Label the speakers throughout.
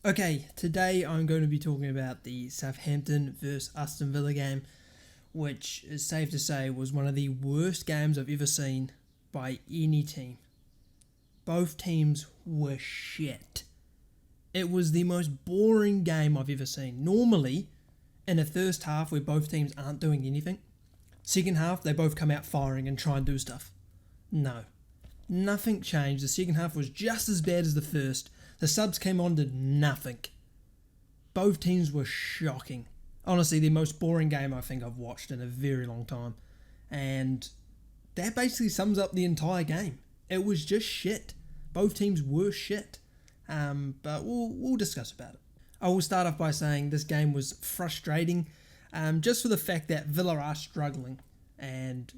Speaker 1: Okay, today I'm going to be talking about the Southampton vs Aston Villa game, which is safe to say was one of the worst games I've ever seen by any team. Both teams were shit. It was the most boring game I've ever seen. Normally, in a first half where both teams aren't doing anything, second half they both come out firing and try and do stuff. No, nothing changed. The second half was just as bad as the first. The subs came on, did nothing. Both teams were shocking. Honestly, the most boring game I think I've watched in a very long time. And that basically sums up the entire game. It was just shit. Both teams were shit. But we'll discuss about it. I will start off by saying this game was frustrating, just for the fact that Villa are struggling. And,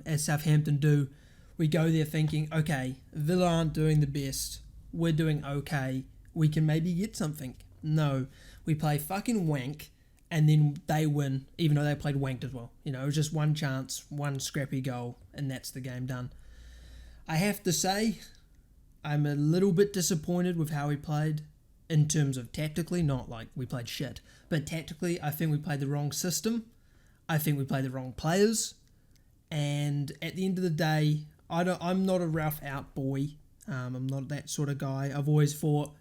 Speaker 1: as Southampton do, we go there thinking, okay, Villa aren't doing the best. We're doing okay. We can maybe get something. No, we play fucking wank, and then they win, even though they played wanked as well. It was just one chance, one scrappy goal, and that's the game done. I have to say, I'm a little bit disappointed with how we played in terms of tactically, not like we played shit, but tactically, I think we played the wrong system. I think we played the wrong players, and at the end of the day, I'm not a rough out boy. I'm not that sort of guy. I've always thought,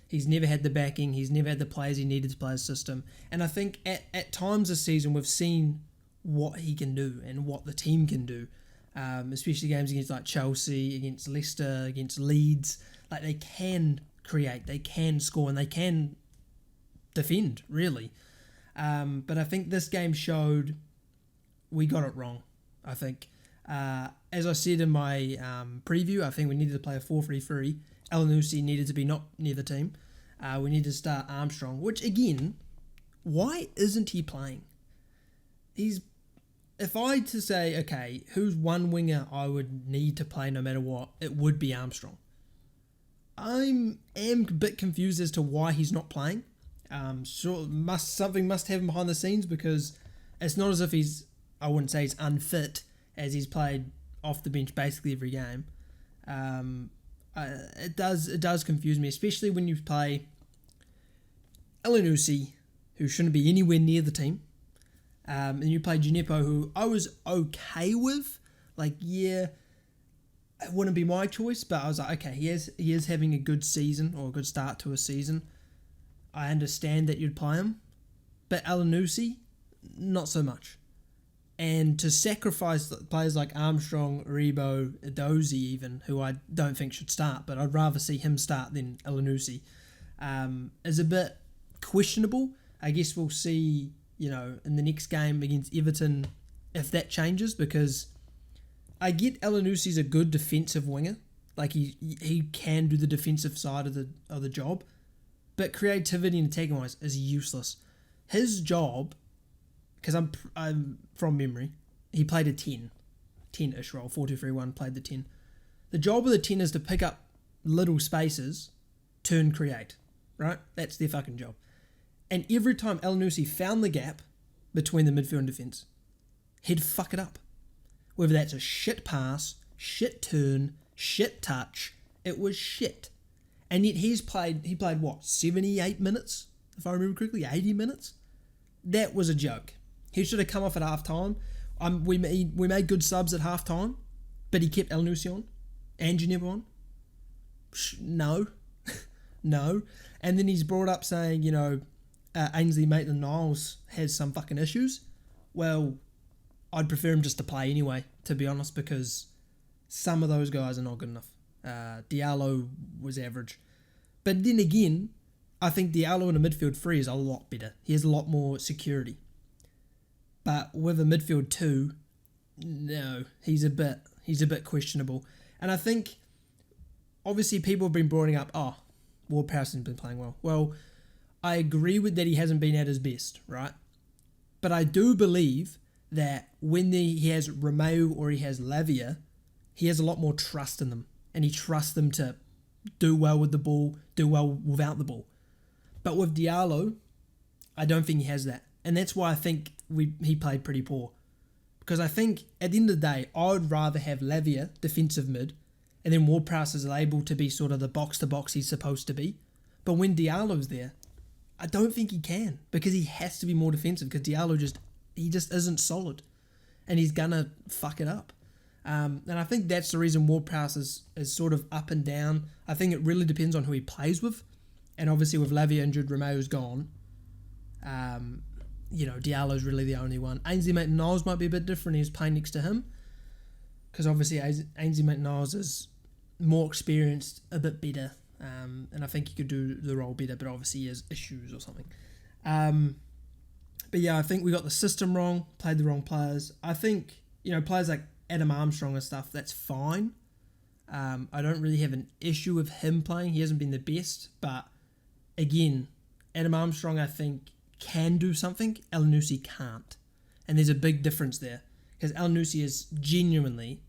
Speaker 1: he's never had the backing, he's never had the players he needed to play his system. And I think at times this season we've seen what he can do and what the team can do, especially games against like Chelsea, against Leicester, against Leeds. Like they can create, they can score, and they can defend, really. But I think this game showed we got it wrong, I think. As I said in my preview, I think we needed to play a 4-3-3. Elyounoussi needed to be not near the team. We needed to start Armstrong, which again, why isn't he playing? If I had to say, okay, who's one winger I would need to play no matter what, it would be Armstrong. I am a bit confused as to why he's not playing. Something must have him behind the scenes, because it's not as if I wouldn't say he's unfit, as he's played off the bench basically every game. It does confuse me, especially when you play Elyounoussi, who shouldn't be anywhere near the team, and you play Gineppo, who I was okay with. Like, yeah, it wouldn't be my choice, but I was like, okay, he is having a good season, or a good start to a season. I understand that you'd play him, but Elyounoussi, not so much. And to sacrifice players like Armstrong, Rebo, Edozie even, who I don't think should start, but I'd rather see him start than Elyounoussi, is a bit questionable. I guess we'll see, in the next game against Everton, if that changes, because I get Elyounoussi a good defensive winger. Like, he can do the defensive side of the job, but creativity and attacking-wise is useless. His job, because I'm from memory, he played a 10-ish role, 4-2-3-1, played the 10. The job of the 10 is to pick up little spaces, turn, create, right? That's their fucking job. And every time Elyounoussi found the gap between the midfield and defence, he'd fuck it up. Whether that's a shit pass, shit turn, shit touch, it was shit. And yet he played what, 78 minutes? If I remember correctly, 80 minutes? That was a joke. He should have come off at half-time. We made good subs at half-time, but he kept Elyounoussi on and Gineppo on. No. No. And then he's brought up saying, Ainsley Maitland-Niles has some fucking issues. Well, I'd prefer him just to play anyway, to be honest, because some of those guys are not good enough. Diallo was average. But then again, I think Diallo in a midfield 3 is a lot better. He has a lot more security. But with a midfield 2, no, he's a bit questionable. And I think, obviously, people have been bringing up, Ward-Prowse hasn't been playing well. Well, I agree with that he hasn't been at his best, right? But I do believe that when he has Romeo or he has Lavia, he has a lot more trust in them. And he trusts them to do well with the ball, do well without the ball. But with Diallo, I don't think he has that. And that's why I think he played pretty poor. Because I think, at the end of the day, I would rather have Lavia, defensive mid, and then Ward-Prowse is able to be sort of the box-to-box he's supposed to be. But when Diallo's there, I don't think he can, because he has to be more defensive, because Diallo just isn't solid, and he's gonna fuck it up. And I think that's the reason Ward-Prowse is sort of up and down. I think it really depends on who he plays with, and obviously with Lavia injured, Romeo's gone. Diallo's really the only one. Ainsley Maitland-Niles might be a bit different. He's playing next to him, because obviously Ainsley Maitland-Niles is more experienced, a bit better, and I think he could do the role better, but obviously he has issues or something. But yeah, I think we got the system wrong, played the wrong players. I think, players like Adam Armstrong and stuff, that's fine. I don't really have an issue with him playing. He hasn't been the best, but again, Adam Armstrong, I think, can do something. Elyounoussi can't. And there's a big difference there, because Elyounoussi is genuinely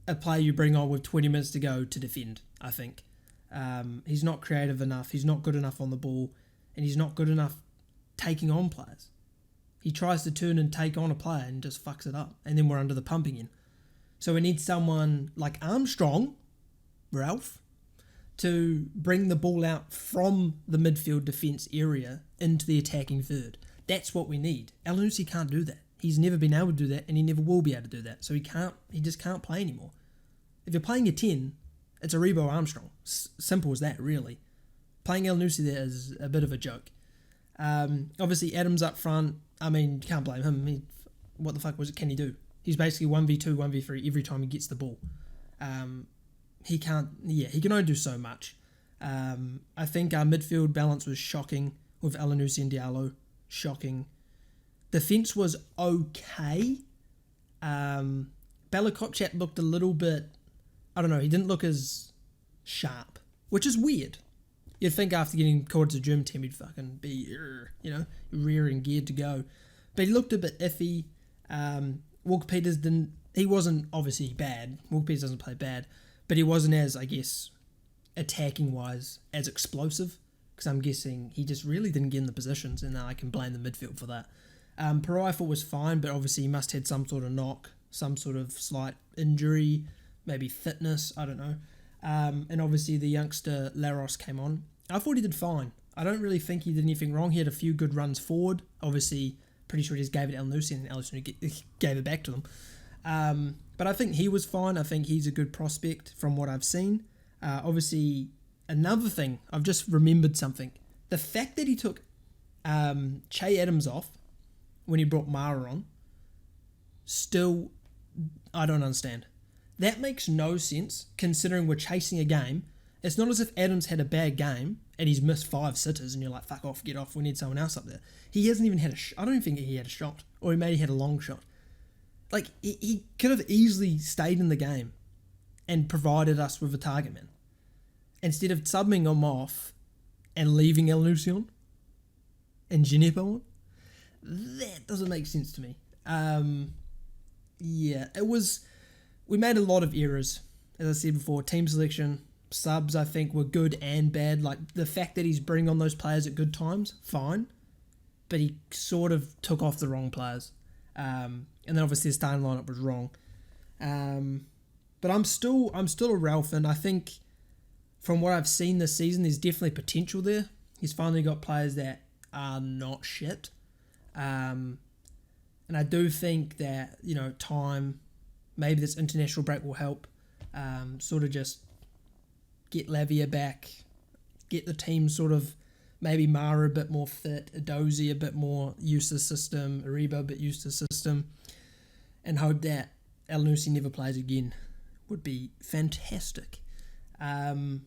Speaker 1: a player you bring on with 20 minutes to go to defend, I think. He's not creative enough, he's not good enough on the ball, and he's not good enough taking on players. He tries to turn and take on a player and just fucks it up, and then we're under the pump again. So we need someone like Armstrong, Ralph, to bring the ball out from the midfield defence area into the attacking third. That's what we need. Elyounoussi can't do that. He's never been able to do that, and he never will be able to do that. So he just can't play anymore. If you're playing a 10, it's Aribo Armstrong. Simple as that, really. Playing Elyounoussi there is a bit of a joke. Obviously, Adams up front, you can't blame him. What the fuck can he do? He's basically 1v2, 1v3 every time he gets the ball. He can only do so much. I think our midfield balance was shocking with Elyounoussi and Diallo. Shocking. Defence was okay. Bella Kopchak looked a little bit, I don't know, he didn't look as sharp, which is weird. You'd think after getting called to the German team, he'd fucking be, rearing geared to go. But he looked a bit iffy. Walker Peters he wasn't obviously bad. Walker Peters doesn't play bad, but he wasn't as, I guess, attacking-wise, as explosive, because I'm guessing he just really didn't get in the positions, and I can blame the midfield for that. Pereira I thought was fine, but obviously he must have had some sort of knock, some sort of slight injury, maybe fitness, I don't know. And obviously the youngster Laros came on. I thought he did fine. I don't really think he did anything wrong. He had a few good runs forward. Obviously, pretty sure he just gave it to Elyounoussi, and Elyounoussi gave it back to them. But I think he was fine. I think he's a good prospect from what I've seen. Obviously, another thing, I've just remembered something. The fact that he took Che Adams off when he brought Mara on, still, I don't understand. That makes no sense, considering we're chasing a game. It's not as if Adams had a bad game and he's missed 5 sitters and you're like, fuck off, get off, we need someone else up there. He hasn't even had I don't think he had a shot, or he maybe had a long shot. Like, he could have easily stayed in the game and provided us with a target man, instead of subbing him off and leaving Elyounoussi on and Gineppo on. That doesn't make sense to me. We made a lot of errors, as I said before. Team selection, subs, I think, were good and bad. Like, the fact that he's bringing on those players at good times, fine, but he sort of took off the wrong players. And then obviously the starting lineup was wrong. But I'm still a Ralph, and I think from what I've seen this season, there's definitely potential there. He's finally got players that are not shit. And I do think that, time, maybe this international break will help. Sort of just get Lavia back, get the team sort of, maybe Mara a bit more fit, Adozie a bit more used to the system, Aribo a bit used to the system, and hope that Elyounoussi never plays again. Would be fantastic. But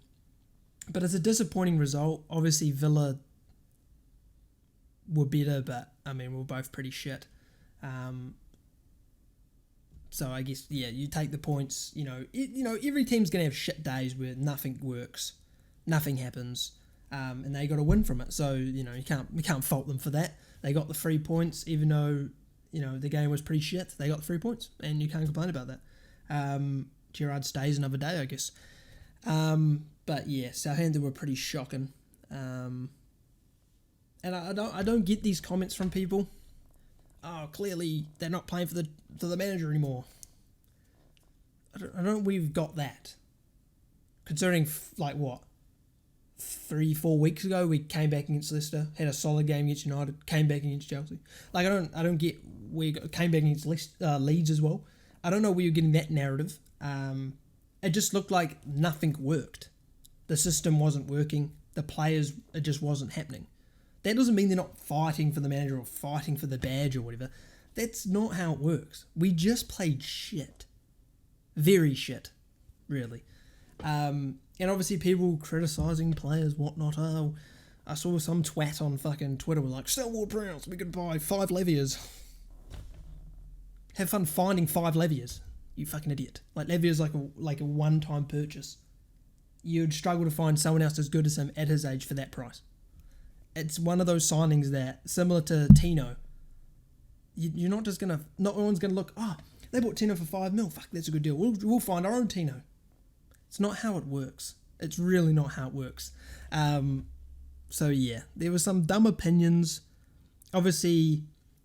Speaker 1: it's a disappointing result. Obviously Villa were better, but we're both pretty shit. So I guess, you take the points. Every team's going to have shit days where nothing works, nothing happens, and they got to win from it. So, you can't fault them for that. They got the 3 points, even though, the game was pretty shit. They got the 3 points, and you can't complain about that. Gerrard stays another day, I guess. But yeah, Southampton were pretty shocking. And I don't get these comments from people. Oh, clearly they're not playing for the manager anymore. I don't know we've got that. Considering, 3-4 weeks ago, we came back against Leicester, had a solid game against United, came back against Chelsea. Like, I don't get where you came back against Leeds as well. I don't know where you're getting that narrative. It just looked like nothing worked. The system wasn't working. The players, it just wasn't happening. That doesn't mean they're not fighting for the manager or fighting for the badge or whatever. That's not how it works. We just played shit. Very shit, really. And obviously people criticising players, whatnot. Oh, I saw some twat on fucking Twitter was like, sell more Browns, we could buy 5 Levias. Have fun finding 5 Levias, you fucking idiot. Like, Levia's like a one-time purchase. You'd struggle to find someone else as good as him at his age for that price. It's one of those signings that, similar to Tino, you're not just going to, not everyone's going to look, they bought Tino for 5 mil, fuck, that's a good deal. We'll find our own Tino. It's not how it works. It's really not how it works. So yeah, there were some dumb opinions. Obviously,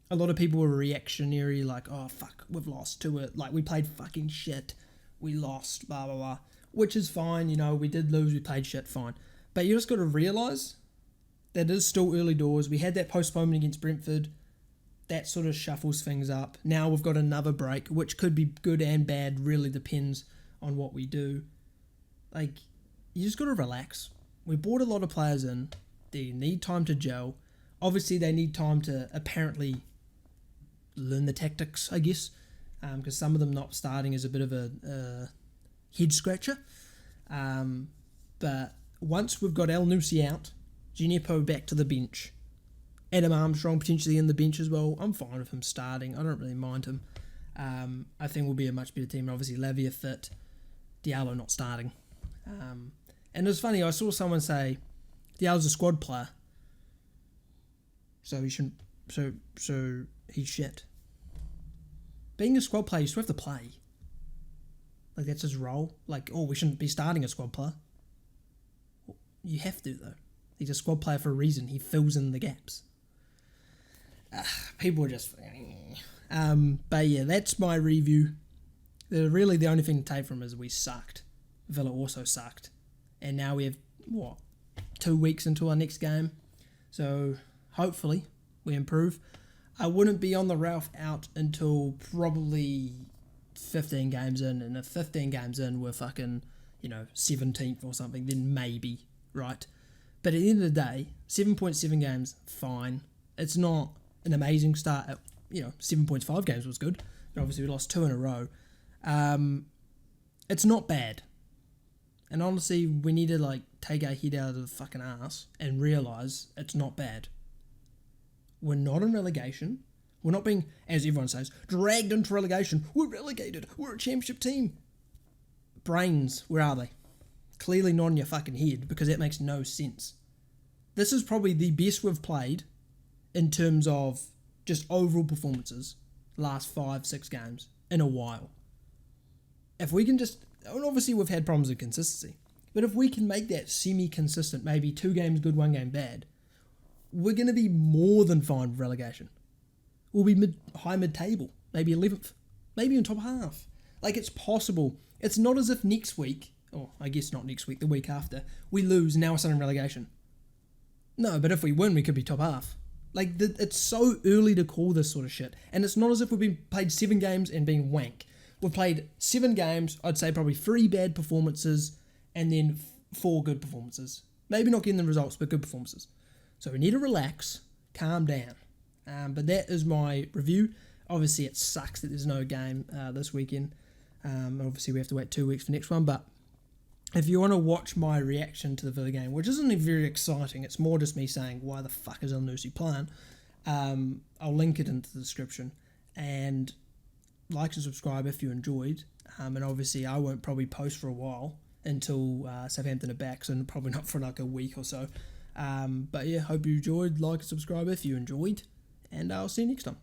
Speaker 1: a lot of people were reactionary, like, oh fuck, we've lost to it. Like, we played fucking shit. We lost, blah, blah, blah. Which is fine, we did lose, we played shit, fine. But you just got to realise that it is still early doors. We had that postponement against Brentford. That sort of shuffles things up. Now we've got another break, which could be good and bad, really depends on what we do. Like, you just got to relax. We brought a lot of players in. They need time to gel. Obviously, they need time to apparently learn the tactics, I guess, because some of them not starting is a bit of a head scratcher. But once we've got El Nusi out, Gineppo back to the bench, Adam Armstrong potentially in the bench as well, I'm fine with him starting. I don't really mind him. I think we'll be a much better team. Obviously, Lavia fit, Diallo not starting. And it was funny, I saw someone say Diallo's a squad player, so he shouldn't. So he's shit. Being a squad player, you still have to play. Like, that's his role. Like, we shouldn't be starting a squad player. You have to, though. He's a squad player for a reason. He fills in the gaps. People are just... but yeah, that's my review. Really, the only thing to take from it is we sucked. Villa also sucked. And now we have, 2 weeks until our next game. So, hopefully, we improve. I wouldn't be on the Ralph out until probably 15 games in. And if 15 games in we're fucking, 17th or something, then maybe, right? But at the end of the day, 7.7 games, fine. It's not an amazing start. 7.5 games was good. But obviously, we lost 2 in a row. It's not bad. And honestly, we need to, take our head out of the fucking ass and realise it's not bad. We're not in relegation. We're not being, as everyone says, dragged into relegation. We're relegated. We're a championship team. Brains, where are they? Clearly not in your fucking head, because that makes no sense. This is probably the best we've played in terms of just overall performances last 5-6 games in a while. If we can just... Obviously, we've had problems with consistency. But if we can make that semi-consistent, maybe 2 games good, 1 game bad, we're going to be more than fine with relegation. We'll be high mid-table, maybe 11th, maybe in top half. It's possible. It's not as if next week, or I guess not next week, the week after, we lose and now we're still in relegation. No, but if we win, we could be top half. It's so early to call this sort of shit. And it's not as if we've been played 7 games and been wank. We've played 7 games, I'd say probably 3 bad performances, and then 4 good performances. Maybe not getting the results, but good performances. So we need to relax, calm down. But that is my review. Obviously, it sucks that there's no game this weekend. Obviously, we have to wait 2 weeks for the next one. But if you want to watch my reaction to the Villa game, which isn't very exciting, it's more just me saying, why the fuck is El Nusi playing? I'll link it into the description. And like and subscribe if you enjoyed. And obviously, I won't probably post for a while until Southampton are back, so probably not for a week or so. But yeah, hope you enjoyed. Like and subscribe if you enjoyed. And I'll see you next time.